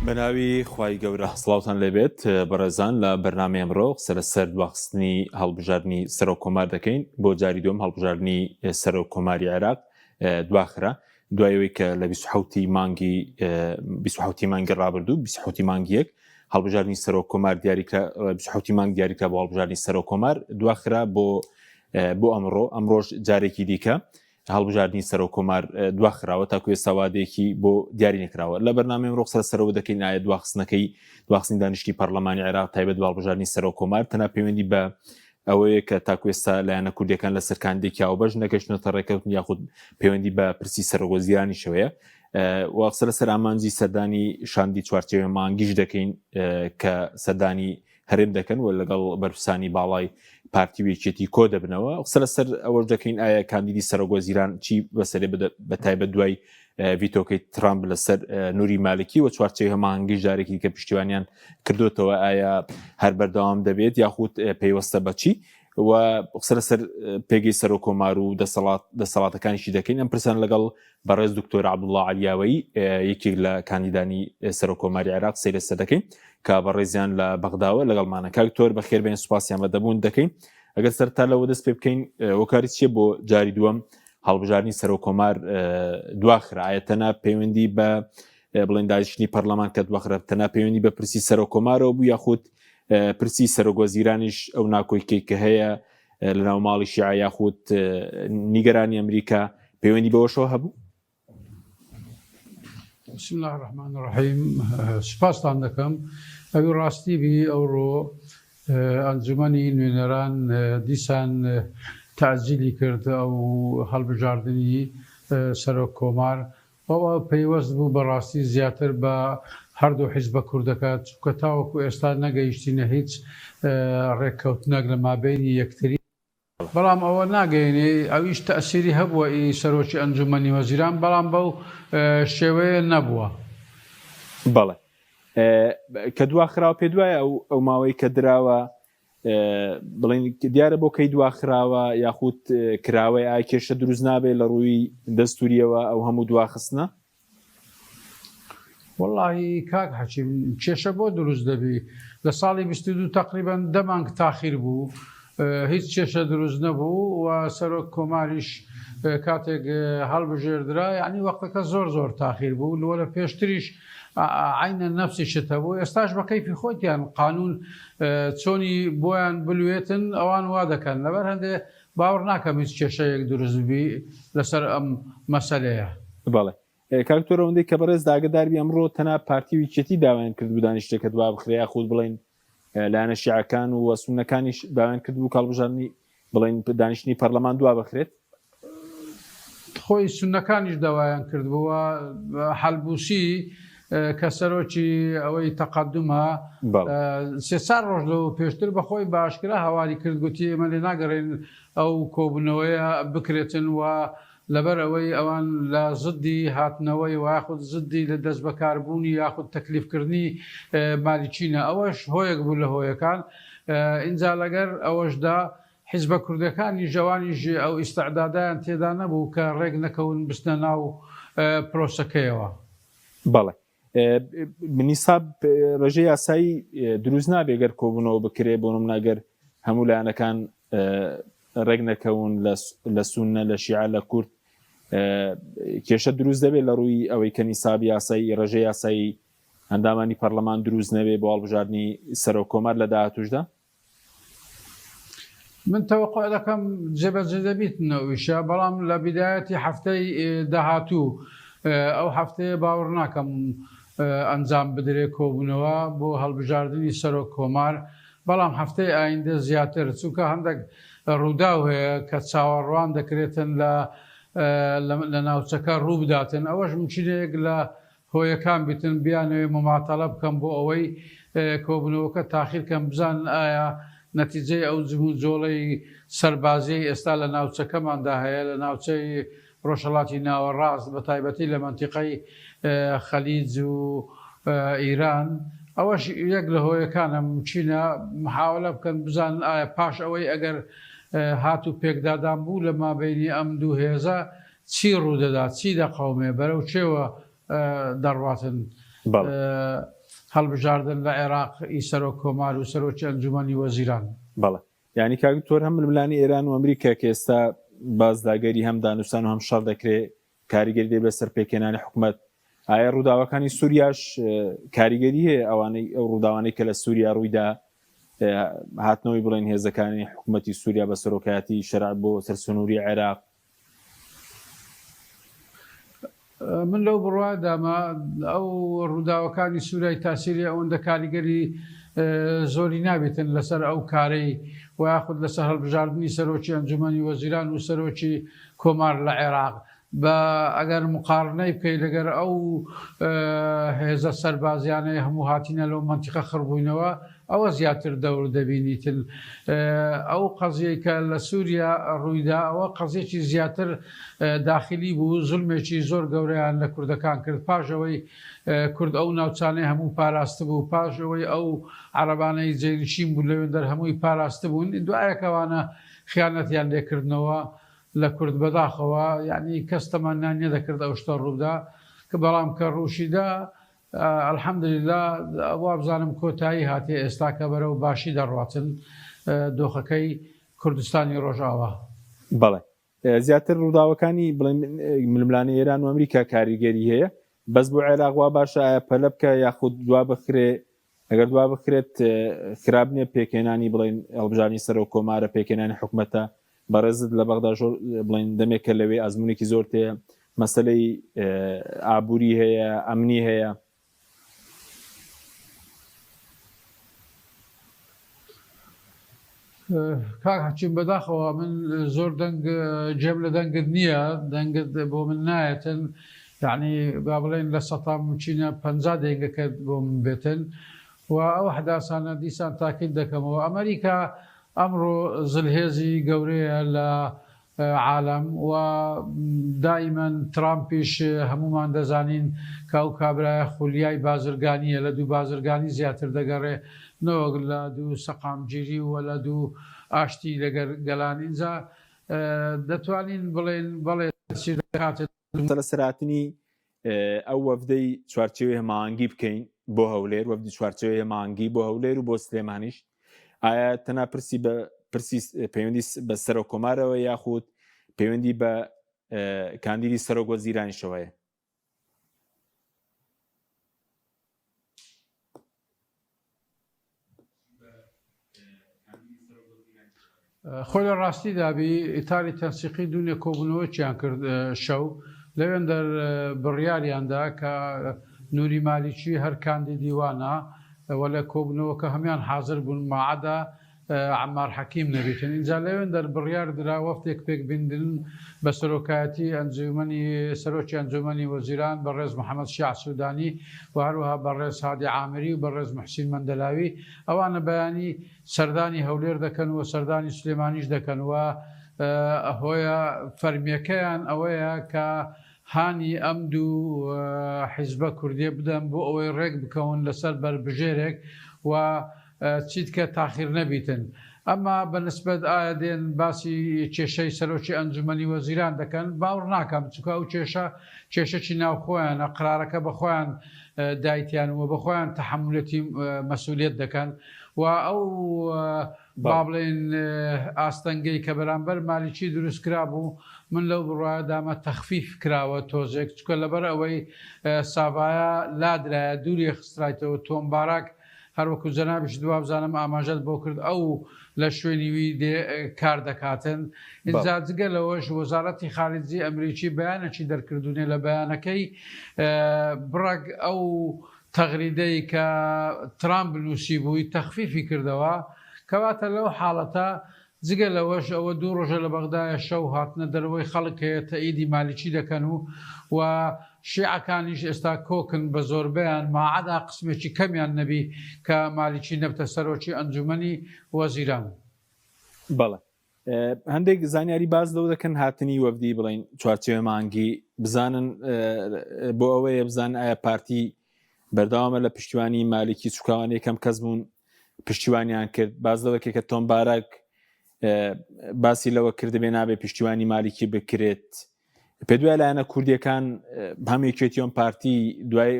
بەناوی خوای گەورە سڵاوتان لێبێت بەڕێزان لە بەرنامەی ئەمڕۆ قسە لەسەر دواخستنی هەڵبژاردننی سەرۆک کۆمار دەکەین بۆ جاری دوم هەڵبژاردننی سەرۆک کۆماری عێراق دواخرا دوایەوەی کە لە 27 مانگی ڕابردوو 27 مانگیەک هەڵبژاردننی سەرۆک کۆمار دیاریکە 27 مانگ دیاریکە بۆ هەڵبژاردننی سەرۆک کۆمار دواخرا بۆ ئەمڕۆژ جارێکی دیکە هەڵبژاردننی سەرۆک کۆمار دواخراوە تاکو ئێستاوادەیەکی بۆ دیاری نەکراوە لە بەرنامەی ئەمڕۆ قسە لەسەرەوە دەکەین ئایا دواخستنی دانیشتی پەرلەمانی عێراق تایبەت بە هەڵبژاردننی سەرۆک کۆمار تەنها پەیوەندی بە ئەوەیە کە تاکو ئێستا لایەنە کوردیەکان لە سەرکاندێکی هاوبەش نەگەشتنەوە ڕێکەوتن یاخود پەیوەندی بە پرسی سەرۆکوەزیرانی شەوەیە و قسە لەسەر ئامانجی سەردانی شاندی چوارچێوە مانگیش دەکەین کە سەردانی هەرێم دەکەن و لەگەڵ بەرپرسانی باڵای پارتی وێکێتی کۆ دەبنەوە قسە لەسەر ئەوە دەکەین ئایا کاندیدی سەرۆکوەزیران چی بەسەرێ بە تایبەت دوای ڤیتۆکەی ترامپ لەسەر نووری مالکی و چوارچێوە هەماهەنگی جارێکی کە پشتیوانیان کردوتەوە ئایا هەر بەردەوام دەبێت یاخود پەیوەستە بەچی و قسە لەسەر پێگەی سەرۆک کۆمار و دەسەڵاتەکانیشی دەکەین ئەم پرسیان لەگەڵ بەڕێز دکتۆر عەبدوڵڵا عەلیاوەیی یەکێک لە کاندیدانی سەرۆک کۆماری عێراق سەیر لەسەر دەکەین کە بەڕێزیان لە بەغداوە لەگەڵمانە کاکتۆر بەخێربێن سوپاسیان بەدەبوون دەکەین ئەگەر سەرتا لەوە دەست پێ بکەین وەکاری چیە بۆ جاری دووەم هەڵبژاردننی سەرۆک کۆمار دواخرا ئایا تەنها پەیوەندی بە بڵێن دانیشتنی پەرلەمان کە دواخرا تەنها پەیوەندی بە پرسی سەرۆک کۆمارەوە بوو یاخود پرسی سەرۆکوەزیرانیش ئەو ناکۆیکەی کە هەیە لە ناو ماڵی شیعە یاخود نیگەرانی ئەمریکا پەیوەندی بەوەشەوە هەبوو؟ بسم الله الرحمن الرحیم سپاستان دەکەم ئەوی ڕاستی بی ئەوڕۆ ئەنجومەنی نوێنەران دیسان تەعجیلی کرد ئەو هەڵبژاردننی سەرۆک کۆمار ئەوە پەیوەست بوو بەڕاستی زیاتر بە هەردوو حیزبە کوردەکە چونکە تاوەکو ئێستا نەگەیشتینە هیچ ڕێککەوتنەک لە مابینی یەکتری بەڵام ئەوە ناگەینێ ئەویش تەئسیری هەبووە سەرۆکی ئەنجومەنی وەزیران بەڵام بەو شێوەیە نەبووە. بەڵێ کە دواخراوە پێ دوایە ئەو ماوەی کە دراوە بڵێن دیارە بۆ کەی دواخراوە یاخود کراوەی ئای کێشە دروست نابێت لە ڕووی دەستوریەوە ئەو هەموو دواخستنە؟ وەڵڵاهی کاک حەچیم کێشە بۆ دروست دەبی لە ساڵی 22 تقریبەن 10 مانگ تاخیر بوو هیچ کێشە دروست نەبوو و سەرۆک کۆماریش کاتێک هەڵبژێردرا یعنی وەختەکە زۆر تاخیر بوو لەوە لە پێشتریش عینە نەفسی شتە بوو ئێستاش بە کەیفی خۆتیان قانون چۆنی بۆیان بلوێتن ئەوان وا دەکەن لەبەر هەندێ باوەڕ ناکەم هیچ کێشەیەک دروست بی لەسەر ئەم مەسەلەیە. بەڵێ کاکتۆر ئەوەندەی کە بەڕێز داگەداربی ئەمڕۆ تەنها پارتی وێکێتی داوایان کرد بوو دانیشتێکە دوا بخرێ خود بڵێن لایەنە شیعەکان و سوننەکانیش داوایان کرد بوو هەڵبژاردننی بڵێن دانیشتنی پەرلەمان دوا بخرێت خۆی سوننەکانیش داوایان کرد بووە حەلبووسی کە سەرۆکی ئەوەی تەقەدومە سێ چار ڕۆژ لەو پێشتر بەخۆی باشکرا هەواری کرد گوتی ئێمە لێ ناگەڕێن ئەو کۆبوونەوەیە بکرێتن و لەبەر ئەوەی ئەوان لە زدی هاتنەوەی و یاخود زدی لە دەست بەکاربوونی یاخود تەکلیفکردنی مالیچینە ئەوەش هۆیەک بوو لە هۆیەکان ئینجا لەگەر ئەوەشدا حیزبە کوردەکانی ژەوانیش ئەو ئیستعدادیان تێدا نەبوو کە ڕێک نەکەون بستنە ناو پرۆسەکەیەوە. بەڵێ بنیساب ڕێژەی یاسایی دروست نابێ گەر کۆبوونەوە بکرێ بۆ نمونەگەر هەموو لایەنەکان ڕێک نەکەون لە سوننە لە شیعە لە کورد کێشە دروست دەبێت لە ڕووی ئەوەی کە نیساب یاسایی ڕێژەی یاسایی هەندامانی پەرلەمان دروست نەبێ بۆ هەڵبژاردننی سەرۆک کۆمار لە داهاتووشدا؟ من تەوەقع دەکەم جێبەجێ دەبیتنەوەیشە بەڵام لە بیدایەتی هەفتەی داهاتوو ئەو هەفتەیە باوەڕ ناکەم ئەنجام بدرێ کۆبوونەوە بۆ هەڵبژاردننی سەرۆک کۆمار بەڵام هەفتەی ئایندە زیاتر چونکە هەندێک ڕووداو هەیە کە چاوەڕوان دەکرێتن لە ناوچەکە ڕوو بداتن ئەوەش مچینەیەک لە هۆیەکان بیتن بیانەوەی مماتەڵە بکەم بۆ ئەوەی کۆبوونەوەکە تاخیرکەم بزان ئایا نەتیجەی ئەو جمو جۆڵەی سەربازی ئێستا لە ناوچەکەماندا هەیە لە ناوچەی ڕۆژهەڵاتی ناوەڕاست بە تایبەتی لە مەنتیقەی خەلیج و ئیران ئەوەش یەک لە هۆیەکانە چینە محاولە بکەن بزانن ئایا پاش ئەوەی ئەگەر هات و پێکدادان بوو لە مابینی ئەم دوو هێزە چی ڕوودەدا چی دەقەومێ بەرەو چێوە دەڕواتن هەڵبژاردن لە عێراق ئیسەرۆ کۆمار و سەرۆکی ئەنجومەنی وەزیران. بەڵێ ینی کاکتۆر هەم ململانی ئێران و ئەمریکا کە ئێستا بازداگەری هەم دانوستان و هەم شەڕ دەکرێت کاریگەری دێ بەسەر پێکێنانی حکوومەت ئایا ڕووداوەکانی سووریاش کاریگەری هەیە ئەوانەی ئەو ڕووداوانەی کە لە سووریا ڕوویدا هاتنەوەی بڵێن هێزەکانی حکوومەتی سووریا بە سەرۆکایەتی شەرع بۆ سەرسنووری عێراق؟ من لەو بڕوادامە ئەو ڕووداوەکانی سوورای تاسیری ئەوەندە کاریگەری زۆری نابێتن لەسەر ئەو کارەی و یاخود لەسەر هەڵبژاردننی سەرۆکی ئەنجومەنی وەزیران و سەرۆکی کۆمار لە عێراق بە ئەگەر مقارنەی بکەی لەگەر ئەو هێزە سەربازیانەی هەموو هاتینە لەو منتیقە خڕبووینەوە ئەوە زیاتر دەور دەبینیتن. ئەو قەزیەی کە لە سووریا ڕوویدا ئەوە قەزیێکی زیاتر داخلی بوو، زوڵمێکی زۆر گەورەیان لە کوردەکان کرد پاشەوەی کورد ئەو ناوچانەی هەموو پاراستە بوو، پاشەوەی ئەو عەرەبانەی جێنشین بوو لەوێن دەر هەمووی پاراستە بوون، دوایەکەوانە خیانەتیان لێکردنەوە لە کورد بەداخەوە، یعنی کەس تەمەنیان نەدەکرد ئەو شتە ڕوودا کە بەڵام کە ڕووشیدا الحەمدوللا وا بزانم کۆتایی هاتێ ئێستا کە بەرەو باشی دەڕاتن دۆخەکەی کوردستانی ڕۆژاوا. بەڵێ زیاتر ڕووداوەکانی بڵێن ململانی ئێران و ئەمریکا کاریگەری هەیە، بەس بۆ عێراق وا باشە ئایا پەلە بکە یاخود دوا بخرێ، ئەگەر دوا بخرێت خراپ نییە پێکێنانی بڵێن هەڵبژاردننی سەر و کۆمارە پێکێنانی حکوومەتە بەڕێزت لە بەغدا بڵێن دەمێکە لەوێ ئەزمونێکی زۆر تەیە، مەسەلەی ئابووری هەیە، ئەمنی هەیە. کاک هەچین بەداخەوە من زۆر دەنگ جێم لە دەنگت نییە، دەنگت بۆ من نایەتن، یعنی با بڵێن لە سەتام چینە 50 دەنگەکەت بۆ من بێتن و ئەو حداسانە دیسان تاکید دەکەمەوە. ئەمریکا ئەمڕۆ زلهێزی گەورەیە لە عالم و دائیمەن ترامپیش هەمومان دەزانین کە ئەو کابرایە خولیای بازرگانیە، لە دوو بازرگانی زیاتر دەگەڕێ نەوەک لە دوو سەقامگیری و لە دوو ئاشتی لەگەر گەلان. اینجا دەتوانین بڵێن بەڵێ لە سەراتنی ئەو وەفدەی چوارچێوەی هەماهەنگی بکەین بۆ هەولێر، وەفدی چوارچێوەی هەماهەنگی بۆ هەولێر و بۆ سلێمانیش، ئایا تەنها پرسی پەیوەندی بە سەرۆک کۆمارەوە یاخود پەیوەندی بە کاندیدی سەرۆک وەزیرانیشەوەیە؟ خۆی لە ڕاستی دابی ئیتاری تەنسیقی دوونێ کۆبوونەوەیان کرد شەو لەوێن دەر بڕیاریاندا کە نووری مالیکی هەر کاندیدی وانە وە لە کۆبوونەوە کە هەمان حاضر بوون ماعەدا عەمار حەکیم نەبێتن. اینجا لەوێن دەر بڕیار درا وەفتێک پێک بندن بە سەرۆکایەتی ئەنجومەنی سەرۆکی ئەنجومەنی وەزیران بەڕێز محەممەد شیع سوودانی و هەروەها بەڕێز هادی عامری و بەڕێز محسین مەندەلاوی، ئەوانە بەیانی سەردانی هەولێر دەکەن و سەردانی سلێمانیش دەکەن و هۆیە فەرمیەکەیان ئەوەیە کە هانی ئەم دوو حیزبە کوردیە بدەن بۆ ئەوەی ڕێک بکەون لەسەر بربژێرێک و چیت کە تاخیر نەبیتن. ئەمما بەنسبەت ئایا دێن باسی کێشەی سەرۆکی ئەنجومەنی وەزیران دەکەن، باوەڕ ناکەم چونکە ئەو کێشەی ناوخۆیانە قرارەکە بەخۆیان دایتیان و بەخۆیان تەحملەتی مەسئولیت دەکەن و ئەو با بڵێن ئاستەنگەی کە بەرامبەر مالیکی دروستکرا بوو من لەو بڕایەدامە تەخفیف کراوە تۆزێک، چکە لەبەر ئەوەی ساڤایە لادرایە دووری خسترایەوە تۆمبارک هەروەکو جەنابیش دوا بزانم ئاماژەت بۆ کرد ئەو لە شوێنیوی کار دەکاتن. ئینجا جگە لەوەش وەزارەتی خارجی ئەمریکی بەیانێکی دەرکردوونێ لە بەیانەکەی بڕەگ ئەو تەغریدەی کە ترامپ نووسی بووی تەخفیفی کردەوە، کەواتە لەو حاڵەتە جگە لەوەش ئەوە دوو ڕۆژە لە بەغدایە شەو هاتنە دەرەوەی خەڵک هەیە تەئیدی مالیکی دەکەن و شیعەکانیش ئێستا کۆکن بە زۆربیان ماعەدا قسمێکی کەمیان نەبی کە مالیکی نەبتە سەرۆکی ئەنجومەنی وەزیران. بەڵێ هەندێک زانیاری باز لەو دەکەن هاتنی وەفدی بڵین چوارچێوە مانگی بزانن بۆ ئەوەیە بزان ئایا پارتی بەردەوامە لە پشتیوانی مالیکی چوکاوان یەکەم کەس بوون پشتیوانیان کرد. باز لەوەکێ کە تۆمبارک باسی لەوە کردبێ نابێ پشتیوانی مالیکی بکرێت پێ دوای لایەنە کوردیەکان هەمێکێتیۆن پارتی دوای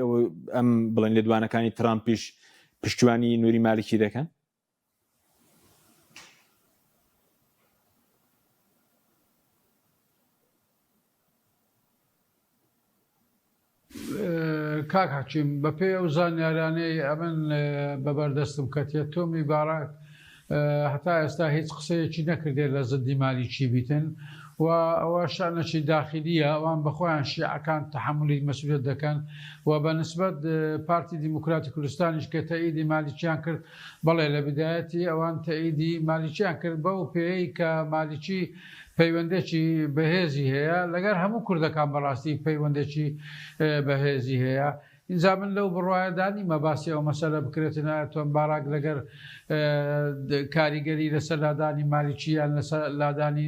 ئەم بڵێن لێدوانەکانی ترامپیش پشتیوانی نووری مالکی دەکەن؟ کاک حەکیم بە پێی ئەو زانیارانەی ئەمن بەبەردەستم کەتێ تۆمی باراک هەتا ئێستا هیچ قسەیەکی نەکردێت لە زدی مالیکی بیتن و ئەوە شانەی داخلیە ئەوان بەخۆیان شیعەکان تەحملی مەسئولیت دەکەن و بە نسبەت پارتی دیموکراتی کوردستانیش کە تەئیدی مالیکیان کرد بەڵێ لە بدایەتی ئەوان تەئیدی مالیکیان کرد بەو پێی کە مالیکی پەیوەندێکی بەهێزی هەیە لەگەر هەموو کوردەکان بەڕاستی پەیوەندێکی بەهێزی هەیە. اینجا من لەو بڕواایەدانی مەباسی ئەو مەسەلە بکرێتن تۆم باراک لەگەر کاریگەری لەسەر لادانی مالیکی یان لەسەر لادانی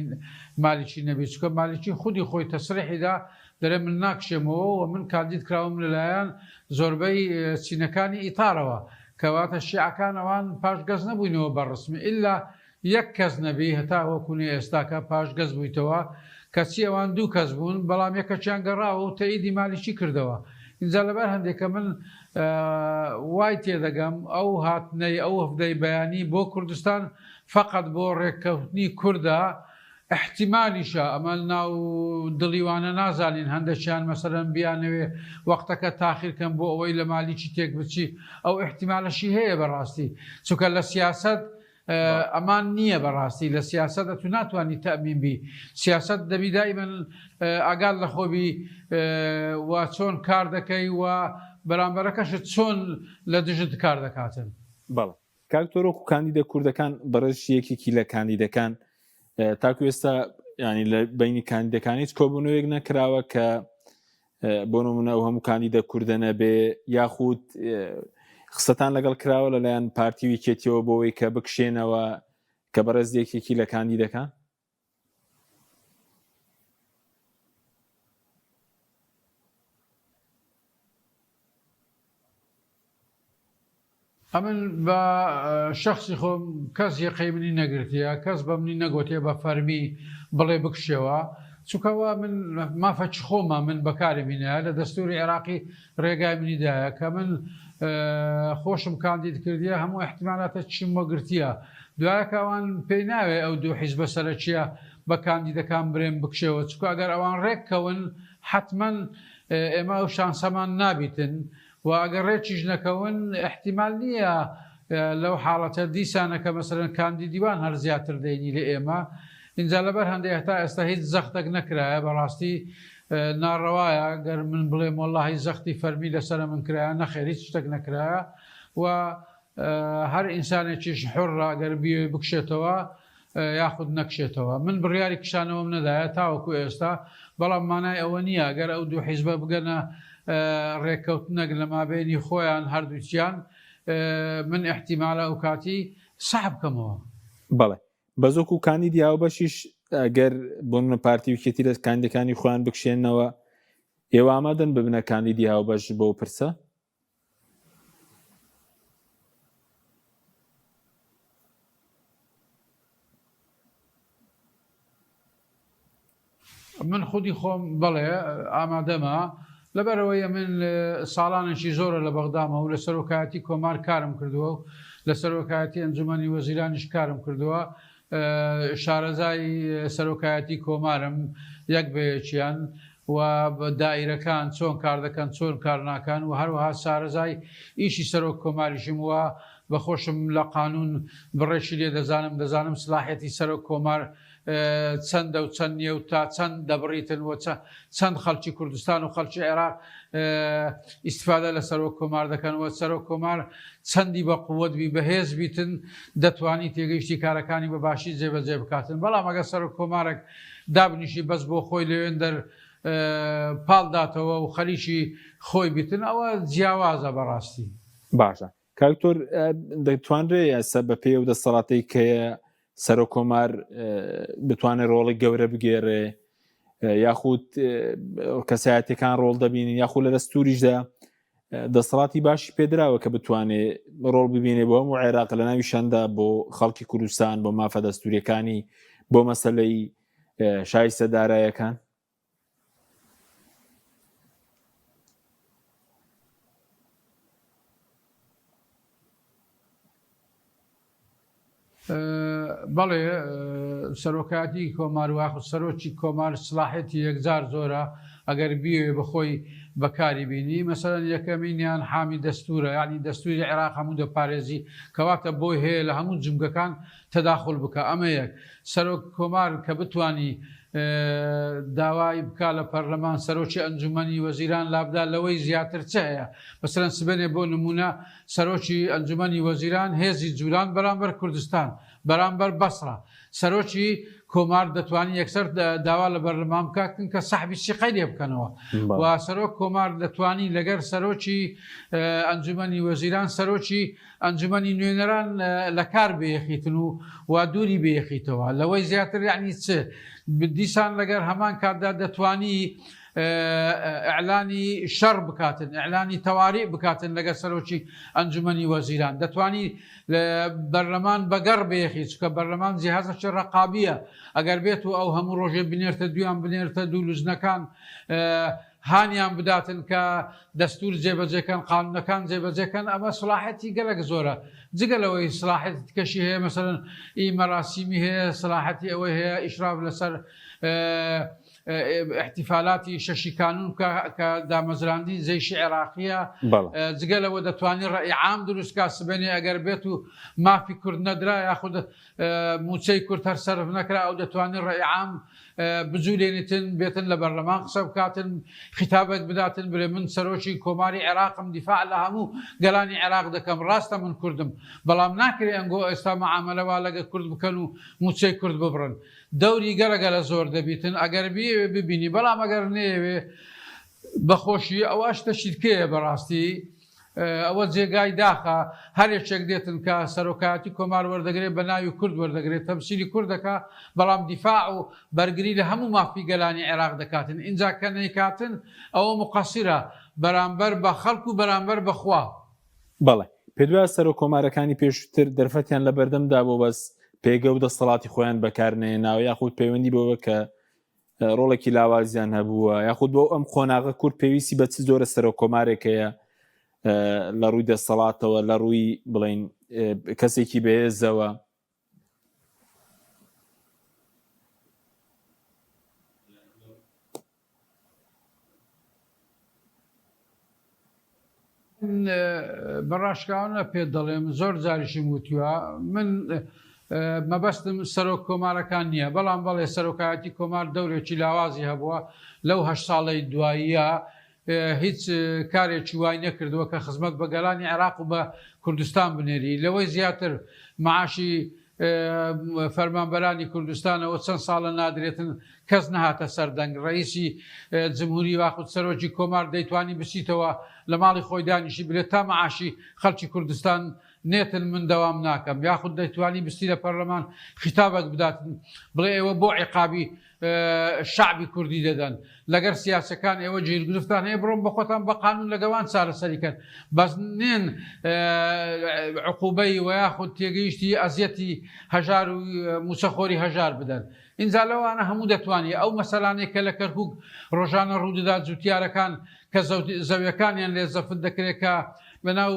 مالیکی نەبی چکە مالیکی خودی خۆی تەسریحیدا دەرێ من ناکشێمەوە و من کاندید کراوم لەلایەن زۆربەی چینەکانی ئیتارەوە کەواتە شیعەکان ئەوان پاشگەز نەبووینەوە بەڕسمی ئللا یەک کەس نەبی هەتا وەکوونی ئێستاکە پاشگەز بوویتەوە کەچی ئەوان دوو کەس بوون بەڵام یەکەچیان گەڕاوە و تەئیدی مالیکی کردەوە. اینجا لەبەر هەندێکە من وای تێدەگەم ئەو هاتنەی ئەو هەفتەی بەیانی بۆ کوردستان فقط بۆ ڕێککەوتنی کووردا احتیمالیشە ئەمە ناو دڵیوانە نازانین هەندێکیان مەسەرەن بیانەوێ وەختەکە تاخیرکەم بۆ ئەوەی لە مالیکی تێک بچی ئەو احتیمالەشی هەیە بەڕاستی چونکە لە سیاست ئەمان نییە بەڕاستی لە سیاستە تو ناتوانانی تەمین بی سیاست دەبی دایمەن ئاگال لە خۆبی و چۆن کار دەکەی و بەرامبەرەکەشت چۆن لە دژت کار دەکاتن. بەڵێ کاکتۆرۆک و کاندیدە کوردەکان بەڕێژ یەکێکی لە کاندیدەکان تاکو ئێستا ینی لە بینی کاندیدەکانی هیچ کۆبوونەوەیەک نەکراوە کە بۆ نمونە ئەو هەموو کاندیدە کوردەنە بێ یاخود قسەتان لەگەڵ کراوە لەلایەن پارتی ویکێتیەوە بۆەوەی کە بکشێنەوە کە بەڕێز یەکێکی لە کاندیدەکان؟ ئەمن بە شخصی خۆم کەس یەقەی منی نەگرتیە کەس بە منی نەگوتێ بە فەرمی بڵێ بکشێەوە چونکەوە من مافەچ خۆمە من بەکاری بینە لە دەستوری عێراقی ڕێگای منیدایە کە من خۆشم کاندید کردیە هەموو احتیمالاتە چیم وەگرتیە دوایەکەوان پێی ناوێ ئەو دوو حیزبە سەرەکیە بە کاندیدەکان برێن بکشێەوە چکە ئەگەر ئەوان ڕێککەون حتمما ئێمە ئەو شانسەمان نابیتن و ئەگەر ڕێکیش نەکەون احتیمال نییە لەو حاڵەتە دیسانەکە مەسەرەن کاندیدیوان هەر زیاتر دێنی لە ئێمە اینجا لەبەر هەندێک هەتا ئێستا هیچ زەختێک نەکرایە بەڕاستی ناڕەوایە گەر من بڵێم وەڵڵاهی زەختی فەرمی لەسرە من کرایە نەخێر هیچ شتێک نەکرایە و هەر ئینسانێکیش حڕە گەر بیێ بکشێتەوە یاخود نەکشێتەوە من بڕیاری کشانەوەم نەدایە تاوەکو ئێستا بەڵام مانای ئەوە نییە گەر ئەو دوو حیزبە بگەنە ڕێککەوتنەک لە مابینی خۆیان هەردووچیان من احتیمالە ئەو کاتی سەحب بکەمەوە. بەڵێ بەزۆک و کاندیدی هاوبەشیش ئەگەر بۆن پارتی وکێتی لە کاندەکانی خۆیان بکشێنەوە ئێوە ئامادەن ببنە کاندیدی هاوبەش بۆ پرسە؟ من خودی خۆم بڵێ ئامادەمە لەبەرەوەی من ساڵانێکی زۆرە لە بەغدامە و لە سەرۆکایەتی کۆمار کارم کردووە و لە سەرۆکایەتی ئەنجومەنی وەزیرانیش کارم کردووە شارەزای سەرۆکایەتی کۆمارم یەک بەیەکیان و دائیرەکان چۆن کار دەکەن چۆن کار ناکەن و هەروەها شارەزای ئیشی سەرۆک کۆماریشم وە بەخۆشم لە قانون بڕێکی لێ دەزانم سلاحەتی سەرۆک کۆمار چەندە و چەند نیە و تا چەند دەبڕیتن و چەند خەڵکی کوردستان و خەڵکی عێراق ئیسفادە لە سەرۆک کۆمار دەکەنەوە سەرۆک کۆمار چەندی بە قووەت بی بەهێز بیتن دەتوانی تێگەیشتی کارەکانی بە باشی جێبەجێ بکاتن بەڵام ئەگە سەرۆک کۆمارێک دابنیشی بەس بۆ خۆی لەوێن دەر پاڵداتەوە و خەریکی خۆی بیتن ئەوە جیاوازە بەڕاستی. باشە کاکتۆر دەتوانرێ یاسە بە پێ و دەسەڵاتەی کەیە سەرۆک کۆمار بتوانێت ڕۆڵی گەورە بگێڕێ یاخود کەسایەتەکان ڕۆڵ دەبینین یاخود لە دەستوریشدا دەسەڵاتی باشی پێدراوە کە بتوانێت ڕۆڵ ببینێ بۆ هەموو عێراق لە ناوی شەندا بۆ خەڵکی کوردستان بۆ مافە دەستوریەکانی بۆ مەسەلەی شایستە داراییەکان. بەڵێ سەرۆکاتی کۆمار واخ سەرۆکی کۆمار سلاحەتی یەکجار زۆرە ئەگەر بیوێ بەخۆی بەکاری بینی مەسەرەن یەکەمینیان حامی دەستورە یعنی دەستوری عێراق هەموو دەپارێزی کەواتە بۆی هەیە لە هەموو جمگەکان تەداخل بکە ئەمە یەک سەرۆک کۆمار کە بتانی داوای بکە لە پەرلەمان سەرۆکی ئەنجومەنی وەزیران لابدا لەوەی زیاتر چ هەیە مەسەرەن سبێنێ بۆ نمونە سەرۆکی ئەنجومەنی وەزیران هێزی جوولان بەرامبەر کوردستان بەرامبەر بەسڕە سەرۆکی کۆمار دەتوانین یەکسەر داوا لە بەرلەمان بکاتن کە سەحبی سیقەی لێ بکەنەوە و سەرۆک کۆمار دەتوانی لەگەر سەرۆکی ئەنجومەنی وەزیران سەرۆکی ئەنجومەنی نوێنەران لە کار بێخیتن و دووری بێخیتەوە لەوەی زیاتر یعنی چ دیسان لەگەر هەمان کاتدا دەتوانی ئەعلانی شەڕ بکاتن ئەعلانی تەواریع بکاتن لەگەر سەرۆکی ئەنجومەنی وەزیران دەتوانی بەرلەمان بەگەڕ بێخی چکە بەرلەمان جیهازە ڕقابیە ئەگەر بێت و ئەو هەموو ڕۆژێ بنێرتە دویان بنێرتە دوو لوزنەکان هانیان بداتن کە دەستور جێبەجێکەن قانونەکان جێبەجێکەن ئەمە سلاحەتی گەلک زۆرە جگەلەوەی سلاحەتی کەشی هەیە مەسەرەن مەراسیمی هەیە سلاحەتی ئەوەی هەیە ئیشراف لەسەر احتیفالاتی شەشی کانون کە دامەزراندی زەیشی عێراقیە جگەلەوە دەتوانین ڕێی عام دروستکە سبێنێ ئەگەر بێت و مافی کورد نەدرا یاخود موچەی کورد هەر سەرف نەکرا ئەو دەتوانین ڕێی عام بجوولێنیتن بێتن لە بەرلەمان قسە بکاتن خیتابەت بداتن برێ من سەرۆکی کۆماری عێراقم دیفاع لە هەموو گەلانی عێراق دەکەم ڕاستە من کوردم بەڵام ناکرێ ئەنگۆ ئێستا مەعامەلەوا لەگە کورد بکەن و موچەی کورد ببڕن دەوری گەلەگەلە زۆر دەبیتن ئەگەر بیەوێ ببینی بەڵام ئەگەر نێوێ بەخۆشی ئەوە شتەشی تکەیە بەڕاستی ئەوە جێگای داخە هەرێکێک دێتن کە سەرۆکایەتی کۆمار وەردەگرێت بە ناوی کورد وەردەگرێت تەمسیلی کوردەکە بەڵام دیفاع و بەرگری لە هەموو مافی گەلانی عێراق دەکاتن اینجا کە نەیکاتن ئەوە مقەسیرە بەرامبەر بە خەڵک و بەرامبەر بەخوا بەڵێ پێدوای سەرۆک کۆمارەکانی پێشتر دەرفەتیان لە بەردەمدا بۆ بەس پێگە و دەسەڵاتی خۆیان بەکارنێناوە یاخود پەیوەندی بەوە کە ڕۆڵێکی لاوازیان هەبووە یاخود بۆ ئەم خۆناغە کورد پێویستی بە چ زۆرە سەرۆک کۆمارێکەیە لە ڕووی دەسەڵاتەوە لە ڕووی بڵین کەسێکی بەهێزەوە بەڕاشکاوە پێ دەڵێم زۆر جاریشم وتیوە من مەبەستم سەرۆک کۆمارەکان نییە بەڵام بەڵێ سەرۆکایەتی کۆمار دەورێکی لاوازی هەبووە لەو 8 ساڵەی دواییە هیچ کارێکی وای نەکردووە کە خزمەت بە گەلانی عێراق و بە کوردستان بنێری لەوەی زیاتر معاشی فەرمانبەرانی کوردستانەوە چەند ساڵە نادرێتن کەس نەهاتە سەردەنگ ڕئیسی جمهوری واخود سەرۆکی کۆمار دەیتوانی بچیتەوە لە ماڵی خۆی دانیشی بلێت تا معاشی خەڵکی کوردستان نێتن من دەوام ناکەم یاخود دەیتوانی بستی لە پەرلەمان خیتابێک بداتن بڵێ ئێوە بۆ عقابی شعبی کوردی دەدەن لەگەر سیاسەکان ئێوە جێرگرفتان هەیە بڕۆن بە خۆتان بە قانون لەگەوان چارەسەریکەن بەس نێن عقوبەی و یاخود تێگەیشتی ئەزیەتی هەژار و موچەخۆری هەژار بدەن اینجا لەوانە هەموو دەتوانێت ئەو مەسەلانێک کە لە کەرکووک ڕۆژانە ڕوودەدا جوتیارەکان کە زەویەکانیان لێ زەفت دەکرێت کە بەناو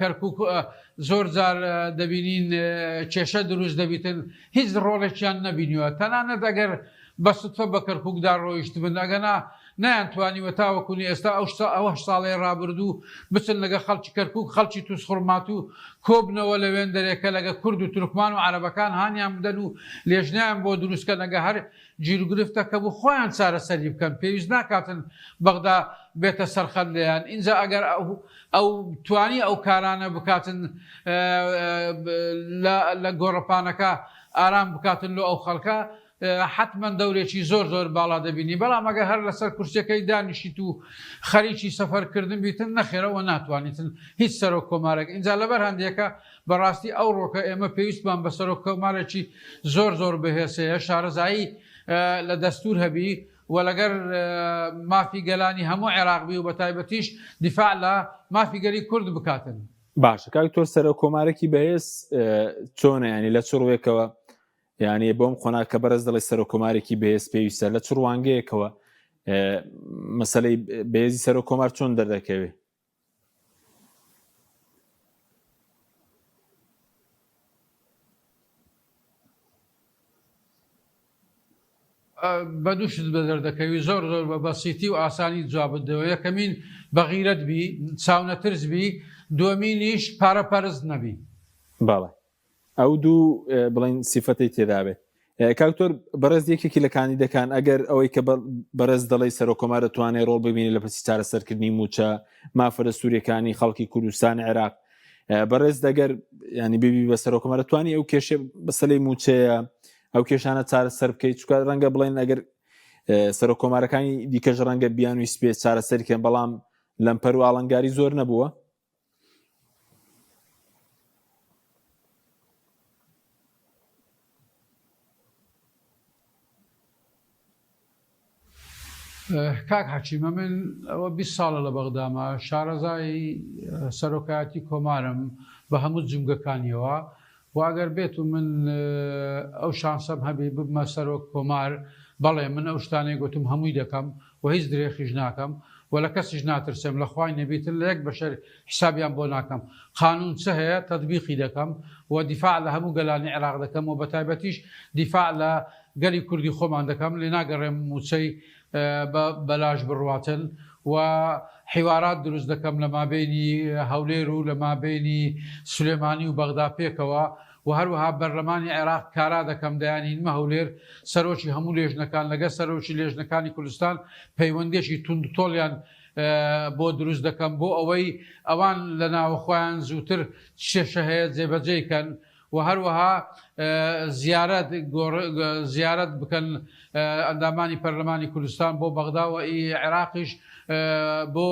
کەرکووک زۆر جار دەبینین کێشە دروست دەبیتن هیچ ڕۆڵێکیان نەبینیوە تەنانەت ئەگەر بە سوتفە بە کەرکووکدا ڕۆیشت بن ئەگەنا نەیانتوانیوە تاوەکوونی ئێستا ئەو ساڵی ڕابردوو بچن لەگە خەڵکی کەرکووک خەڵکی تووسخڕمات و کۆبنەوە لە وێندەرێکە لەگە کورد و تورکمان و عەرەبەکان هانیان بدەن و لێژنیان بۆ دروستکە نەگە هەر گیرگرفتەکە بوو خۆیان چارەسەری بکەن پێویست ناکاتن بەغدا بێتە سەرخەت لێیان اینجا ئەگەر ئەو توانی ئەو کارانە بکاتن لە گۆڕەپانەکە ئارام بکاتن لە ئەو خەڵکە حتمما دەورێکی زۆر زۆر باڵا دەبینی بەڵام ئەگە هەر لەسەر کورسەکەی دانیشیت و خەریکی سەفەرکردن بیتن نەخێرەوە ناتوانیتن هیچ سەرۆک کۆمارێک اینجا لەبەر هەندێکە بەڕاستی ئەو ڕۆکە ئێمە پێویستمان بە سەرۆک کۆمارێکی زۆر زۆر بەهێسەیە شارەزایی لە دەستور هەبی و لەگەر مافی گەلانی هەموو عێراقبی و بە تایبەتیش دیفاع لە مافی گەلی کورد بکاتن باشە کاک تۆ سەرۆک کۆمارێکی بەهێز چۆنە ینی لە چ ڕوێکەوە یعنی بۆم خۆنا کە بەرز دەڵی سەرۆک کۆمارێکی بەهێز پێویستە لە چ ڕوانگەیەکەوە مەسەلەی بەهێزی سەرۆک کۆمار چۆن دەردەکەوێ بە دووشت بەدەر دەکەوی زۆر زۆر بە بەسیتی و ئاسانی جواب بدەوە. یەکەمین بەغیرەت بی، چاونەترس بی، دووەمینیش پارەپەرست نەبی. باڵێ ئەو دوو بڵین سیفەتی تێدابێت. کاکتۆر بەڕێز یەکێکی لە کاندیدەکان ئەگەر ئەوەی کە بەڕێز دەڵی سەرۆکۆمار دەتوانێت ڕۆڵ ببینێت لە پرسی چارەسەرکردنی موچە مافرە سووریەکانی خەڵکی کوردستانی عێراق، بەڕێز دەگەر ینی ببی بە سەرۆکۆمار دەتوانی ئەو کێشە بەسەلەی موچەیە ئەو کێشانە چارەسەر بکەیت، چکات ڕەنگە بڵێن ئەگەر سەرۆکۆمارەکانی دیکەش ڕەنگە بیان ویست پێ چارەسەرکەن، بەڵام لەمپەر و ئاڵنگاری زۆر نەبووە. کاک حەکیمە من ئەوە 20 ساڵە لە بەغدامە شارەزای سەرۆکایەتی کۆمارم بە هەموو جمگەکانیەوە، واگەر بێت و من ئەو شانسەم هەبێ ببمە سەرۆک کۆمار، بەڵێ من ئەو شتانەی گوتم هەمووی دەکەم و هیچ درێخیش ناکەم و لە کەسیش ناترسم، لە خوای نەبیتر لە یەک بەشەر حسابیان بۆ ناکەم. قانون چه هەیە تەطبیقی دەکەم و دیفاع لە هەموو گەلانی عێراق دەکەم و بە تایبەتیش دیفاع لە گەلی کوردی خۆمان دەکەم، لێ ناگەڕێم موچەی بەلاش بڕواتن و حیوارات دروست دەکەم لە مابینی هەولێر و لە مابینی سلێمانی و بەغدا پێکەوە و هەروەها بەرلەمانی عێراق کارا دەکەم دەیانینمە هەولێر سەرۆکی هەموو لێژنەکان لەگە سەرۆکی لێژنەکانی کوردستان پەیوەندێکی توندتۆڵیان بۆ دروست دەکەم بۆ ئەوەی ئەوان لە ناوەخۆیان زووتر شێشە هەیە جێبەجێکەن و هەروەها زیارەت بکەن ئەندامانی پەرلەمانی کوردستان بۆ بەغدا و عێراقیش بۆ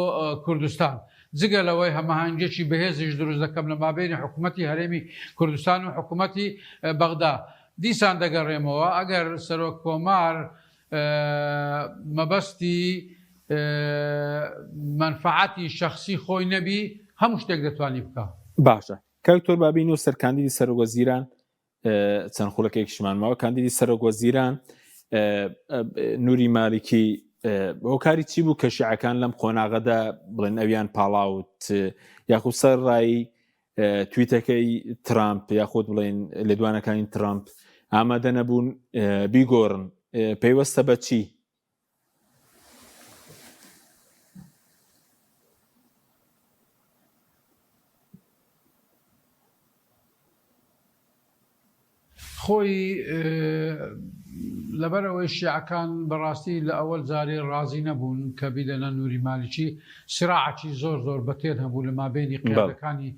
کوردستان. جگە لەوەی هەماهنگێکی بەهێزیش دروست دەکەم لە مابینی حکوومەتی هەرێمی کوردستان و حکوومەتی بەغدا. دیسان دەگەڕێمەوە ئەگەر سەرۆک کۆمار مەبەستی منفعەتی شەخسی خۆی نەبی هەموو شتێک دەتوانی بکە. باشە کاکتۆر بابین و سەرکاندیدی سەرۆکوەزیران چەند خولەکێکیشمان ماوە کاندیدی سەرۆکوەزیران نووری مالیکی هۆکاری چی بوو کە شیعەکان لەم قۆناغەدا بڵێن ئەویان پاڵاوت یاخود سەر ڕای تویتەکەی ترامپ یاخود بڵێن لێدوانەکانی ترامپ ئامادە نەبوون بیگۆڕن، پەیوەستە بە چی؟ خۆی لەبەرەوەی شیعەکان بەڕاستی لە ئەوەل جارێ ڕازی نەبوون کە بیدەنە نووری مالیکی، سراعی زۆر زۆر بەتێن هەبوو لە مابینی قیادەکانی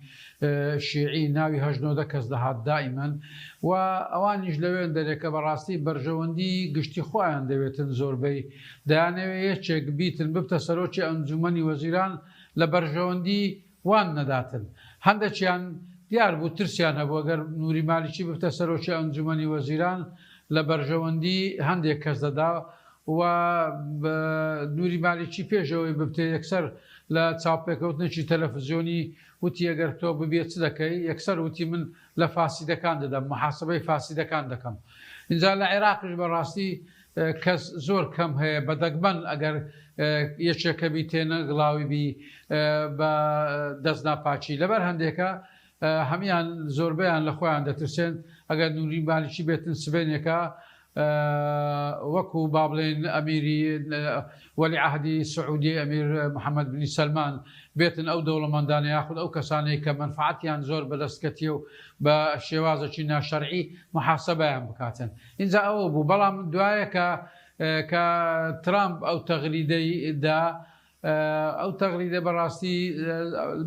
شیعی، ناوی هەژنۆدە کەس دەهات دائیمەن و ئەوانیش لەوێن دەرێکە بەڕاستی بەرژەوەندی گشتی خۆیان دەوێتن زۆربەی دەیانەوێت یەکێک بیتن ببتە سەرۆکی ئەنجومەنی وەزیران لە بەرژەوەندی وان نەداتن. هەندێکیان دیار بوو ترسیان هەبوو ئەگەر نووری مالیکی ببتە سەرۆکی ئەنجومەنی وەزیران لە بەرژەوەندی هەندێک کەس دەدا و نووری مالیکی پێشەوەی ببتێ یەکسەر لە چاوپێکەوتنێکی تەلەڤیزیۆنی وتی ئەگەر تۆ ببێت چ دەکەی، یەکسەر وتی من لە فاسیدەکان دەدەم، محاسبەی فاسیدەکان دەکەم. اینجا لە عێراقیش بەڕاستی کەس زۆر کەم هەیە بەدەگمەن ئەگەر یەکێکە بیتێنە گڵاوی بی بە دەست ناپاچی. لەبەر هەندێکە هەمیان زۆربیان لە خۆیان دەترسێن ئەگەر نووری مالیکی بێتن سبێنێکە وەکو با بڵێن ئەمیری وەلی عەهدی سعودی ئەمیر محەممەد بنی سەلمان بێتن ئەو دەوڵەمەندانە یاخود ئەو کەسانەی کە منفعەتیان زۆر بەدەستکەتیە و بە شێوازێکی ناشەرعی محاسەبەیان بکاتن. اینجا ئەوە بوو، بەڵام دوایە کە ترامپ ئەو تەغریدەی دا ئەو تەغریدە بەڕاستی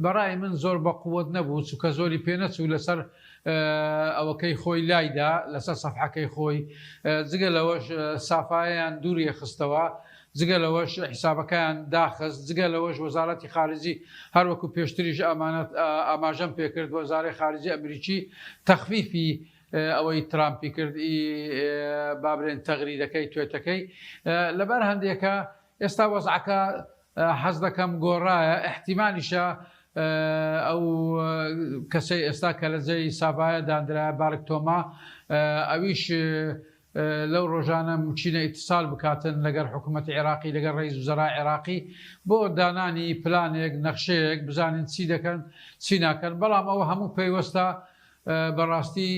بەڕای من زۆر بە قووەت نەبوو، چونکە زۆری پێنەچوو لەسەر ئەوەکەی خۆی لایدا لەسەر سەفحەکەی خۆی، جگە لەوەش سافایان دووریە خستەوە، جگە لەوەش حیسابەکەیان داخست، جگە لەوەش وەزارەتی خارجی هەروەکو پێشتریش ئاماژەم پێکرد وەزارەی خارجی ئەمریکی تەخفیفی ئەوەی ترامپی کرد بابرێن تەغریدەکەی توێتەکەی. لەبەر هەندێکە ئێستا وەزعەکە حەز دەکەم گۆڕایە، احتیمالیشە ئەو کەسەی ئێستا کە لە جێی سافایە دانرایە بارک تۆما ئەویش لەو ڕۆژانە چینە ئیتیسال بکاتن لەگەر حکوومەتی عێراقی لەگەر ڕئیس وزەرای عێراقی بۆ دانانی پلانێک نەخشەیەک بزانین چی دەکەن چی ناکەن. بەڵام ئەوە هەموو پەیوەستە بەڕاستی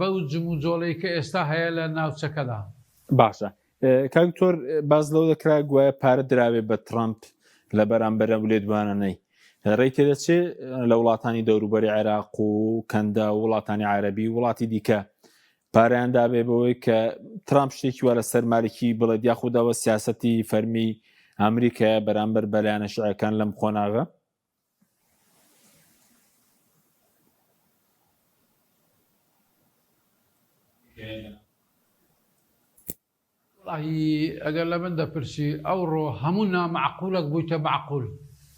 بەو جمو جۆڵەی کە ئێستا هەیە لە ناوچەکەدا. باشە کاکتۆر باز لەو دەکرا گوایە پارە دراوێ بە ترامپ لە بەرامبەرە و لێدوانانەی ڕێی تێدەچێت لە وڵاتانی دەوروبەری عێراق و کەندا و وڵاتانی عەرەبی وڵاتی دیکە پارەیان دابێ بەوەی کە ترامپ شتێکی وە لە سەرمارکی بڵێت یاخودەوە سیاسەتی فەرمی ئەمریکایە بەرامبەر بەلایەنە شیعەکان لەم خۆناغە. ئەگەر لە من دەپرسی ئەوڕۆ هەموو نامەعقولێک بوویتە معقول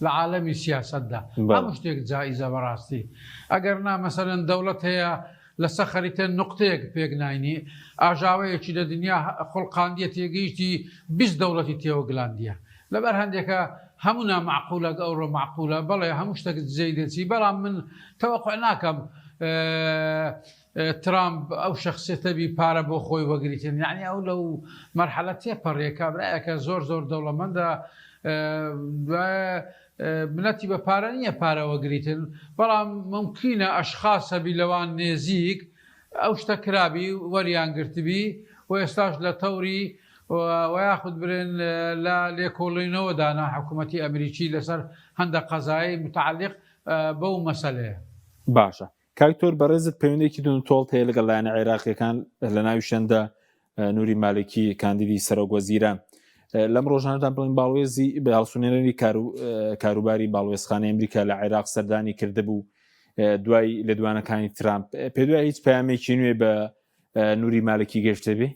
لە عالەمی سیاسەتدا هەموو شتێک جائیزە بەڕاستی ئەگەر نا مەسەلەن دەوڵەت هەیە لەسەر خەریتە نقطەیەک پێک ناینی ئاژاوەیەکی لە دنیا خوڵقاندیە تێگەیشتی 20 دەوڵەتی تێوە گلاندیە لەبەر هەندێکە هەموو نامەعقولێک ئەوڕۆ معقولە بەڵێ هەموو شتێک جێی دەچی بەڵام من تەوەقع ناکەم ترامپ ئەو شخصێتەبی پارە بۆ خۆی وەگریتن یعنی ئەو لەو مەرحەلە تێپەڕێکا برایەکە زۆر دەوڵەمەندە بنەتی بە پارە نییە پارە وەگریتن بەڵام ممکنە ئەشخاصەبی لەوان نێزیک ئەو شتە کرابی وەریان گرتبی و ئێستاش لە تەوری ویاخود برێن لە لێکۆڵینەوەدانا حکوومەتی ئەمریکی لەسەر هەندە قەزایی متعلق بەو مەسەلەیە. باشە کاکتۆر بەڕێزت پەیوەندێکی دونتۆڵ هەیە لەگەڵ لایەنە عێراقیەکان لە ناوی شەندە نووری مالکی کاندیدی سەرۆکوەزیران لەم ڕۆژانەدا بڵین باڵوێزی بە هەڵسوونێنەری کاروباری باڵوێزخانەی ئەمریکا لە عێراق سەردانی کردهبوو دوای لێدوانەکانی ترامپ پێ دوای هیچ پەیامێکی نوێ بە نووری مالکی گەشتە بێ؟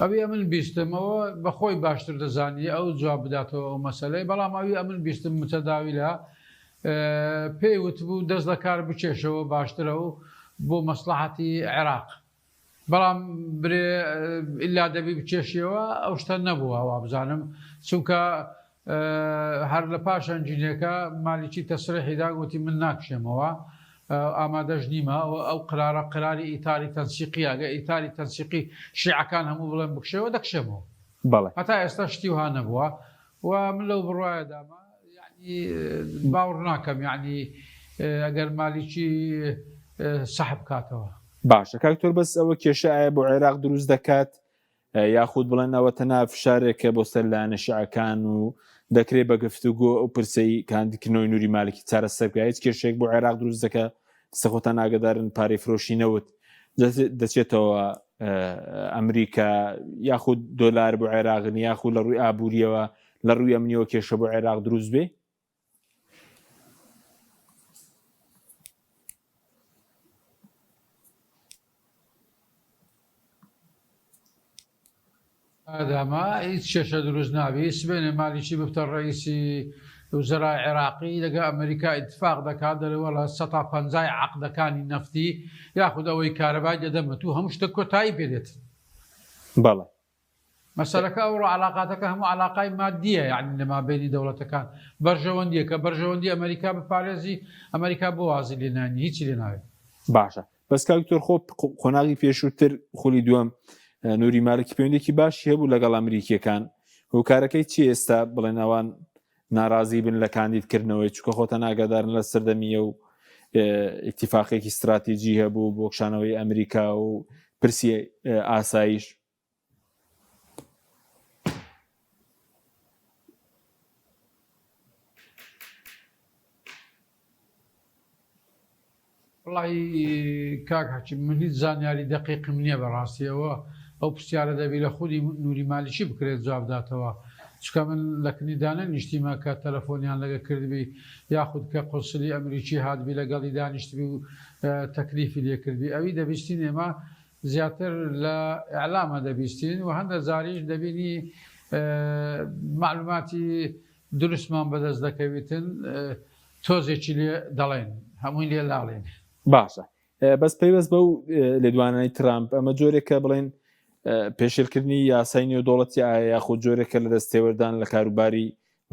ئەوی ئەمن بیستمەوە بەخۆی باشتر دەزانی ئەو جواب بداتەوە ئەو مەسەلەی بەڵام ئەوی ئەمن بیستم متەداوی لە پێی وتبوو دەست لە کار بچێشەوە باشترە و بۆ مەسلحەتی عێراق بەڵام برێ ئللا دەبی بچێشیەوە ئەو شتە نەبووە وا بزانم چونکە هەر لە پاش ئەنجینەکە مالیکی تەسرێحیدا گوتی من ناکشێمەوە ئامادەش نیمە ئەو قراری ئیتاری تەنسیقی ئەگە ئیتاری تەنسیقی شیعەکان هەموو بڵێن بکشەوە دەکشێمەوە هەتا ئێستا شتی وها نەبووە و من لەو بڕواایە داما یعنی باوڕ ناکەم یعنی ئەگەر مالیکی سەحب کاتەوە. باشە کاکتۆر بەس ئەوە کێشە ئایا بۆ عێراق دروست دەکات یاخود بڵێن ئەوە تەنها فشارێکە بۆ سەر لایەنە شیعەکان و دەکرێت بە گفتوگۆ ئەو پرسەی کاندیکردنەوەی نووری مالکی چارەسەر بکات هیچ کێشەیەک بۆ عێراق دروست دەکات سەخۆتان ئاگادارن پارەی فرۆشینەوت دەچێتەوە ئەمریکا یاخود دۆلار بۆ عێراقن یاخود لە ڕووی ئابوووریەوە لە ڕووی ئەمنیەوە کێشە بۆ عێراق دروست بێ؟ ئاداما هیچ کێشە دروست نابێ سبێنێ مالیکی بفتە ڕئیسی وزرای عێراقی لەگە ئەمریکا ئیتفاق دەکات دەرەوە لە 150 عەقدەکانی نەفتی یاخود ئەوەی کارەبای دەدەمەت و هەموو شتە کۆتایی پێدێت. بەڵێ مەسەلەکە ئەوڕۆ علااقاتەکە هەموو علاقای مادیە یعنی لەما بینی دەوڵەتەکان بەرژەوەندیە کە بەرژەوەندی ئەمریکا بپارێزی ئەمریکا بۆ وازی لێنانی هیچی لێ ناوێت. باشە بەس کاکتۆر خۆ خۆناغی پێشووتر خولی دووەم نووری مالکی پەیوەندێکی باشی هەبوو لەگەڵ ئەمریکیەکان هۆکارەکەی چی ئێستا بڵێن ئەوان ناڕازی بن لە کاندیدکردنەوەی چکە خۆتە ناگادارن لە سەردەمیە و ئیتیفاقێکی استراتیژی هەبوو بۆ کشانەوەی ئەمریکا و پرسی ئاسایش؟ وڵی کاک حەچی من هیچ زانیاری دەقیقم نییە بەڕاستیەوە ئەو پرسیارە دەبی لە خودی نووری مالیشی بکرێت جوابداتەوە چکە من لە کنیدانە نیشتیمە کە تەلەفۆنیان لەگە کردبی یاخود کە قوسلی ئەمریکی هاتبی لەگەڵی دانیشتبی و تەکلیفی لێکردبی ئەوی دەبیستین ئێمە زیاتر لە ئەعلامە دەبیستین و هەندە زاریش دەبینی معلوماتی دروستمان بەدەست دەکەویتن تۆزێکی لێ دەڵێن هەمووی لێ لاڵێن. باشە بەس پەیوەست بەو لێدوانەی ترامپ ئەمە جۆرێکە بڵێن پێشێلکردنی یاسای نێودوڵەتی ئایا یاخود جۆرێکە لە دەستێوەردان لە کاروباری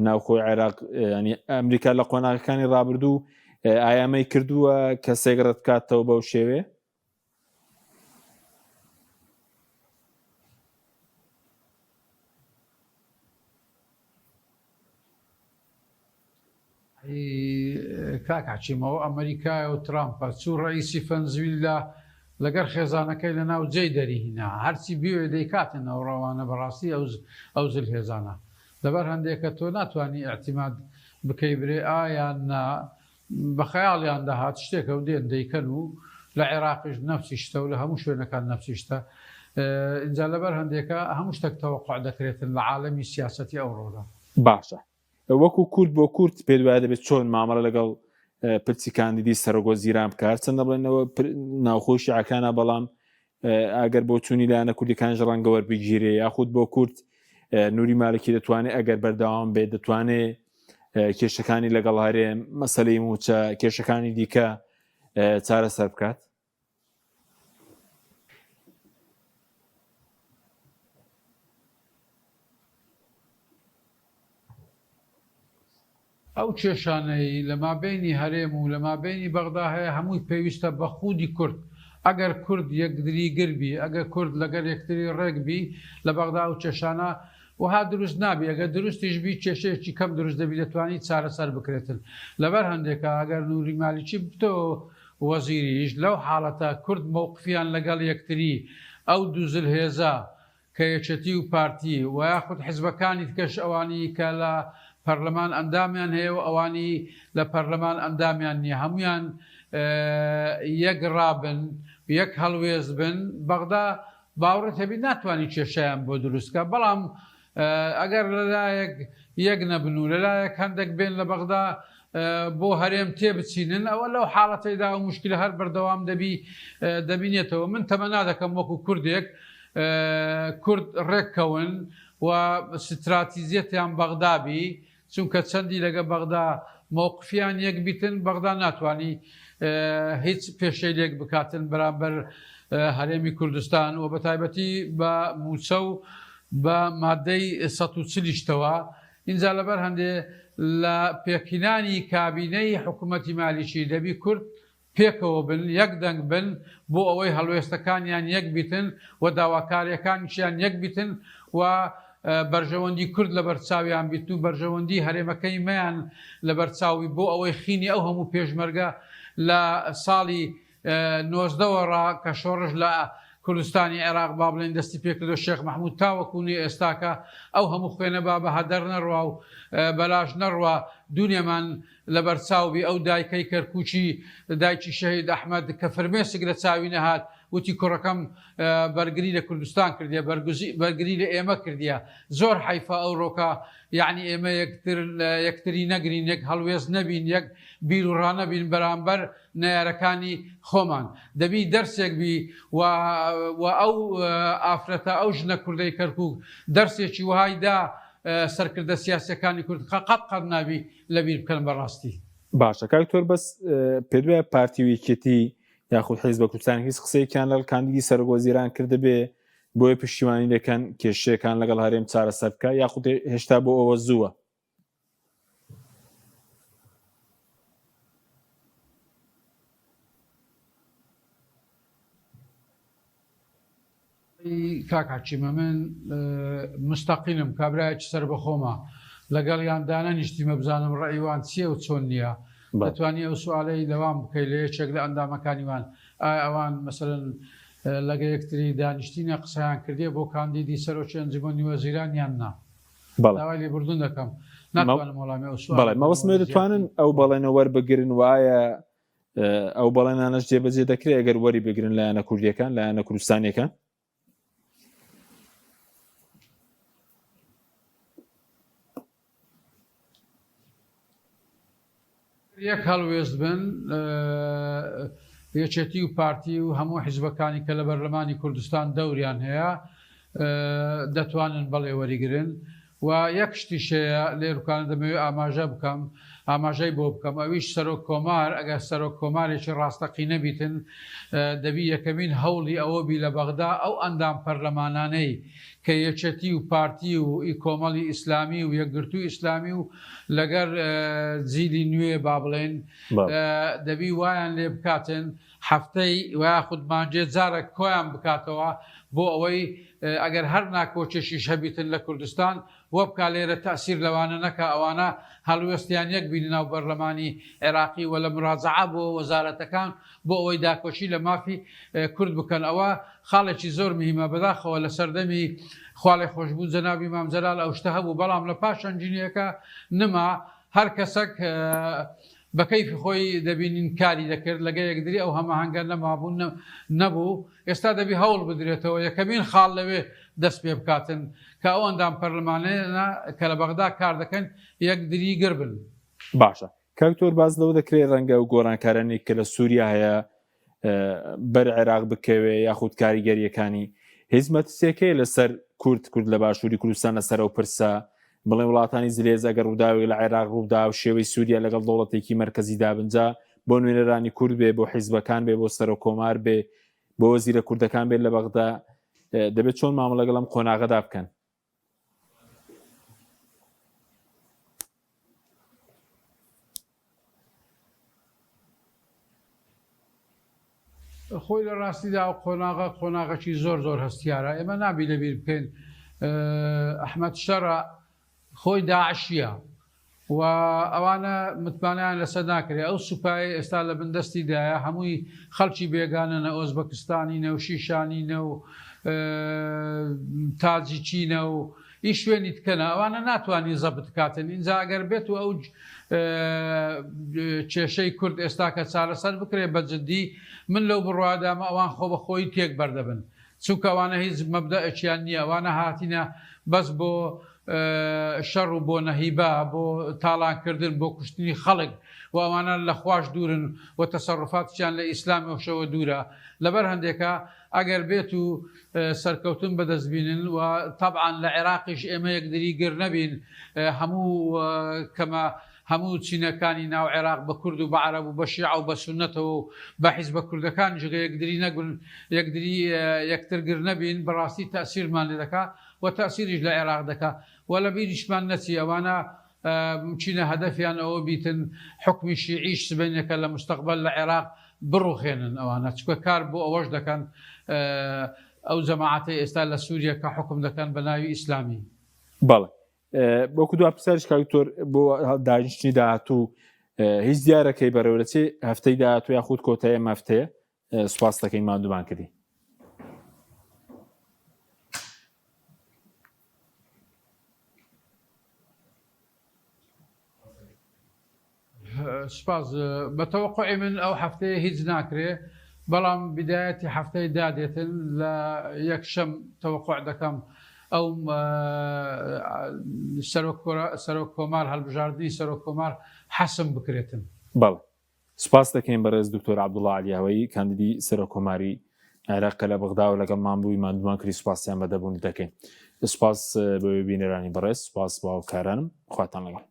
ناوخۆی عێراق ینی ئەمریکا لە قۆناغەکانی ڕابردوو ئایامەی کردووە کە سێگڕەت بکاتەوە بەو شێوێ؟ کاکچیمەوە ئەمریکای و ترامپە چوو ڕئیسی فەنزویلا لەگەر خێزانەکەی لە ناو جێی دەریهینا هەرچی بێ دەیکاتنەوە ڕەوانە بەڕاستی ئەو زل هێزانە لەبەر هەندێکە تۆ ناتوانانی ئەعتیماد بکەی برێ ئایان بە خەیاڵیان داهات شتێکە و دێن دەیکەن و لە عێراقیش نەفسی شتە و لە هەموو شوێنەکان نەفسی شتە اینجا لەبەر هەندێکە هەموو شتێک تەوەقع دەکرێتن لە عالەمی سیاسەتی ئەوڕۆدا باشە وەکو کورد بۆ کورد پێ وایە دەبێت چۆن مامەڵە لەگەڵ پرچی کاندیدی سەرۆگۆزیران بکات چەندە بڵێنەوە ناوخۆی شیعەکانە بەڵام ئەگەر بۆ چوونی لایەنە کوردیەکان ڕەنگە وەربگیرێ یاخود بۆ کورد نووری مالکی دەتوانێت ئەگەر بەردەوام بێت دەتوانێت کێشەکانی لەگەڵ هەرێم مەسەلەی موچە کێشەکانی دیکە چارەسەر بکات ئەو کێشانەی لە مابینی هەرێم و لە مابینی بەغدا هەیە هەمووی پێویستە بە خودی کورد ئەگەر کورد یەکدری گربی ئەگەر کورد لەگەر یەکتری ڕێکبی لە بەغدا و کێشانە وها دروست نابی ئەگەر دروستیش بی کێشەیەکی کەم دروست دەبی دەتوانیت چارەسەر بکرێتن لەبەر هەندێکە ئەگەر نووری مالیکی بتۆ وەزیریش لەو حاڵەتە کورد مووقفیان لەگەڵ یەکتری ئەو دوو زلهێزە کە یەکێتی و پارتی و یاخود حیزبەکانی تکەش ئەوانی کە لە پەرلەمان ئەندامیان هەیە و ئەوانی لە پەرلەمان ئەندامیان نییە هەمویان یەک ڕابن یەک هەڵوێز بن بەغدا باوڕێت هەبی ناتوانانی کێشەیان بۆ دروستکە بەڵام ئەگەر لەلایەک یەک نەبن و لەلایەک هەندێک بێن لە بەغدا بۆ هەرێم تێبچینن ئەوە لەو حاڵەتەیدا و مشکل هەر بەردەوام دەبینێتەوە من تەمەنا دەکەم وەکو کوردێک کورد ڕێککەون و ستراتیزیەتیان بەغدابی چونکە چەندی لەگە بەغدا مووقفیان یەک بیتن بەغدا ناتوانانی هیچ پێشەی لێک بکاتن بەرامبەر هەرێمی کوردستان و بە تایبەتی بە موچە و بە مادەی 140ەوە اینجا لەبەر هەندێ لە پێکینانی کابینەی حکوومەتی مالیکی دەبی کورد پێکەوە بن یەک دەنگ بن بۆ ئەوەی هەڵوێستەکانیان یەک بیتن و داواکاریەکانیشیان یەک بیتن و بەرژەوەندی کورد لە بەرچاویان بیت و بەرژەوەندی هەرێمەکەی مەیان لە بەرچاوی بۆ ئەوەی خینی ئەو هەموو پێشمەرگە لە ساڵی 90ەوە کە شۆڕش لە کوردستانی عێراق با بڵێن دەستی پێکردو شێخ مەحموود تاوەکوونی ئێستاکە ئەو هەموو خوێنە با بە هەدەر نەڕوا و بەلاش نەڕوا دونێمان لە بەرچاوبی ئەو دایکەی کەرکوچی دایکی شەهید ئەحمەد کە فرمێسک لە چاوی نەهات وتی کوڕەکەم بەرگری لە کوردستان کردیە بەرگری لە ئێمە کردیە زۆر حیفە ئەو ڕۆکە یعنی ئێمە یەکتری نەگرین یەک هەڵوێز نەبین یەک بیر و ڕانەبین بەرامبەر نەیارەکانی خۆمان دەبی دەرسێک بی و ئەو ئافرەتە ئەو ژنە کوردەی کەرکووک دەرسێکی وهایدا سەرکردە سیاسەکانی کورد قەت نابی لەبیر بکەن بەڕاستی باشە کاکتۆر بەس پێ وایە پارتی و یەکێتی یاخود حیزب کوردستان هیچ قسەیەکیان لەگەڵ کاندیدی سەرۆگۆزیران کردبێ بۆیە پشتیوانی دەکەن کێشەیەکان لەگەڵ هەرێم چارەسەر بکە یاخود هێشتا بۆ ئەوە زووە کاکچیمە من مستەقیلم کابراایکی سەر بەخۆمە لەگەڵ یاندانە نیشتیمە بزانم ڕێیوان چییە و چۆن نییە دەتوانانی ئەو سوالەی لەوام بکەی لە یەکێک لە ئەندامەکانیوان ئەوان مەسەرەن لەگە یەکتری دانیشتینە قسەیان کردێ بۆ کاندیدی سەرۆکی ئەنجومەنی وەزیران یان نا داوای لێبوردن دەکەم ناتوانم وەڵامی ئەو سوال بەڵێ مەوەسمێ دەتوانن ئەو بەڵێنە وەربگرن وایە ئەو بەڵێنانەش جێبەجێ دەکرێت ئەگەر وەری بگرن لایەنە کوردیەکان لایەنە کوردستانیەکان یەک هەڵوێست بن یەکێتی و پارتی و هەموو حیزبەکانی کە لە بەرلەمانی کوردستان دەوریان هەیە دەتوانن بەڵێ وەریگرن و یەک شتیشەیە لێرکانە دەمەوێت ئاماژە بکەم ئاماژەی بۆ بکەم ئەویش سەرۆک کۆمار ئەگەر سەرۆک کۆمارێکی ڕاستەقی نەبیتن دەبی یەکەمین هەوڵی ئەوە بی لە بەغدا ئەو ئەندام پەرلەمانانەی کە یەکێتی و پارتی و کۆمەڵی ئیسلامی و یەکگرتووی ئیسلامی و لەگەر جیلی نوێ با بڵێن دەبی وایان لێ بکاتن هەفتەی وایە خودمانجێ جارێک کۆیان بکاتەوە بۆ ئەوەی ئەگەر هەر ناکۆچێکی شەبیتن لە کوردستان وە بکە لێرە تەسیر لەوانە نەکە ئەوانە هەڵوێستیان یەک بین ناو بەرلەمانی عێراقی و لە مراجعە بۆ وەزارەتەکان بۆ ئەوەی داکۆچی لە مافی کورد بکەن ئەوە خاڵێکی زۆر مهمە بەداخەوە لە سەردەمی خواڵی خۆشببوو جەنابی مام جەلال ئەو شتە هەبوو بەڵام لە پاش ئەنجینیەکە نما هەر کەسێک بە کەیفی خۆی دەبینین کاری دەکرد لەگە یەکدری ئەو هەماهەنگە نەمابوو نەبوو ئێستا دەبی هەوڵ بدرێتەوە یەکەمین خاڵ لەوێ دەست پێ بکاتن کە ئەو ئەندام پەرلەمانەیە کە لە بەغدا کار دەکەن یەکدری گربن. باشە کاکتۆر باز لەوە دەکرێت ڕەنگە و گۆڕانکارانی کە لە سووریا هەیە بەر عێراق بکەوێ یاخود کاریگەریەکانی هیزمەتسیەکەی لەسەر کورد لە باشووری کوردستان لەسەر ئەو پرسە بڵێ وڵاتانی زلێز ئەگەر ڕووداوی لە عێراق ڕوودا و شێوەی سووریا لەگەڵ دەوڵەتێکی مەرکەزی دابنجا بۆ نوێنەرانی کورد بێ بۆ حیزبەکان بێ بۆ سەر و کۆمار بێ بۆ وەزیرە کوردەکان بێت لە بەغدا دەبێت چۆن مامەڵە لەگەڵ ئەم قۆناغەدا بکەن. خۆی لە ڕاستیدا و قۆناغەکی زۆر زۆر هەستیارە ئێمە نابی لەبیر بکەین ئەحمەد شەڕە خۆی داعشیە و ئەوانە متمانیان لەسەر ناکرێت ئەو سوپایی ئێستا لە بندەستیدایە هەمووی خەڵکی بێگانەنە ئۆزبەکستانینە و شیشانینە و تاجی چینە و ئی شوێنی تکەنە ئەوانە ناتوانانی زەبت کاتن اینجا ئەگەر بێت و ئەو کێشەی کورد ئێستا کە چارەسەر بکرێت بەجددی من لەو بڕوادامە ئەوان خۆ بە خۆی تێک بەردەبن چونکە ئەوانە هیچ مەبدەئەکیان نییە ئەوانە هاتینە بەس بۆ شەڕ و بۆ نەهیبا بۆ تاڵانکردن بۆ کوشتنی خەڵک و ئەوانە لە خوش دوورن و تەسەڕفاتیان لە ئیسلامەوەشەوە دوورە لەبەر هەندێکە ئەگەر بێت و سەرکەوتن بەدەستبینن و طبعاً لە عێراقیش ئێمە یەکدری گر نەبین هەموو کەمە هەموو چینەکانی ناو عێراق بە کورد و بە عەرەب و بە شیع و بە سونەتەوە و بە حیزبە کوردەکان جگە یەکدری نەگون یەکدری یەکتر گر نەبین بەڕاستی تەسیرمان لێ دەکا و تەسیریش لە عێراق دەکا و لە بیریشمان نەچی ئەوانە چینە هەدەفیان ئەوە بیتن حکمی شیعیش سبەینەکە لە مستەقبل لە عێراق بڕوخێنن ئەوانە چکە کار بۆ ئەوەش دەکەن ئەو جەماعەتەی ئێستا لە سووریا کە حکم دەکەن بە ناوی ئیسلامی. بەڵێ بۆکو دو پرسیارش کاکتۆر بۆ داهاتوو داهاتوو هیچ دیارەکەی بەڕێوەچێ هەفتەی داهاتوو یاخود کۆتایە مەفتەیە سوپاس دەکەین مادوومان کردی. سپاس بەتەوەقعی من ئەو هەفتەیە هیچ ناکرێ بەڵام بدایەتی هەفتەی دادێتن لە یەکشەم تەوەقع دەکەم ئەو سەرۆک کۆمار هەڵبژاردننی سەرۆک کۆمار حەسم بکرێتن. بەڵێ سوپاس دەکەین بەڕێز دکتۆر عەبدوڵڵا عەلیاوەیی کاندیدی سەرۆک کۆماری عێراق کە لە بەغدا و لەگەڵ مابووی مادوومان کردی سوپاسیان بەدەبوون دەکەین. سوپاس بە بینەرانی بەڕێز سوپاس باوکارانم خواتان لەگەڵ.